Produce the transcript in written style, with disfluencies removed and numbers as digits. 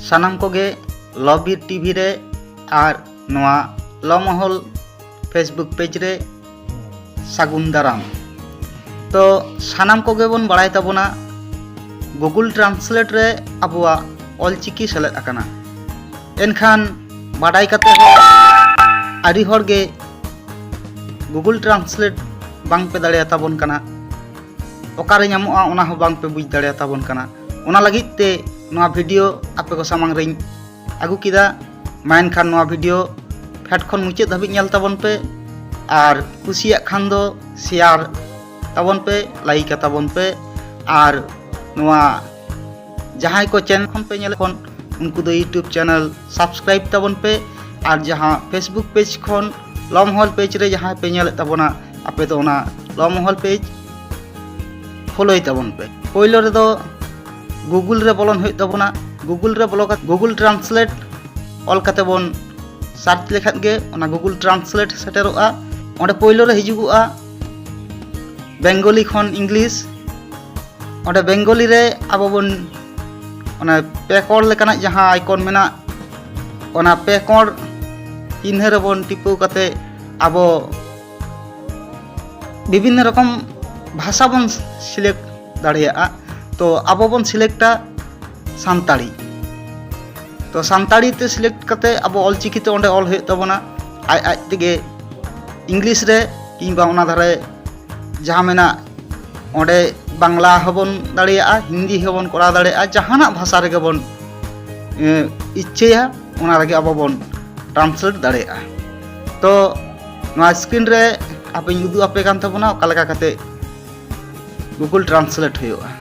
सानाम Koge लॉबीर TV रे और नोआ लमहल फेसबुक पेज रे सागुन दाराम। तो सानाम कोगे बन बड़ाय ताबोना गूगल ट्रांसलेट रे आबुआ ऑलचिकी सेलेद आकाना। एनखान बाडाय काते हो आरी हरगे गूगल ट्रांसलेट बांग पे दाड़े ताबोन काना, ओकारे ᱧᱟᱢᱚᱜᱼᱟ ओना हो बांग पे बुझ दाड़े ताबोन काना। ओना लगित ते नोआ वीडियो आपे को सामांग रेኝ आगु किदा। मा एनखान नोआ वीडियो फेट खन मुचाद धाबिज नेल ताबोन पे और कुसिया खान दो शेयर ताबोन पे, लाइक ताबोन पे और नोआ जहां को चैनल खन पे नेल खन उनको दो यूट्यूब चैनल सब्सक्राइब ताबोन पे और जहां फेसबुक पेज खन लमहल पेज रे जहां पे नेल ताबोना आपे तो ओना लमहल पेज फॉलो ताबोन पे। पहिलो रे दो गूगल रे बोलन होय ताबोना। गूगल रे बोलो गूगल ट्रांसलेट ऑल काते बोन सार्च लेखात गे ओना गूगल ट्रांसलेट सेटेरोआ। ओंडे पहिलो रे हिजुगुआ बेंगली खन इंग्लिश। ओंडे बेंगली रे आबो बोन ओना पेकोड़ लेकाना जहां आइकन मेना ओना पेकोड़ चिन्ह रे बोन टिपो काते आबो विभिन्न रकम भाषा बोन सिलेक्ट दाड़ेया। तो आबो बोन सिलेक्टा सानताड़ी। तो सानताड़ी ते सिलेक्ट काते आबो ऑलचिकी ते ओंडे ऑल होय ताबोना। आज आज तेगे इंग्लिश रे किंबा ओना धारे जहां मेना ओंडे बांग्ला हबन दाड़ेया, हिंदी हबन करा दाड़ेया, जहाना भाषा रे बोन इच्छेया ओना रे आबो बोन ट्रांसलेट दाड़ेया। तो नोआ स्क्रीन रे आपे उदुग आपे कान ताबोना ओका लेका काते गूगल ट्रांसलेट होयोआ।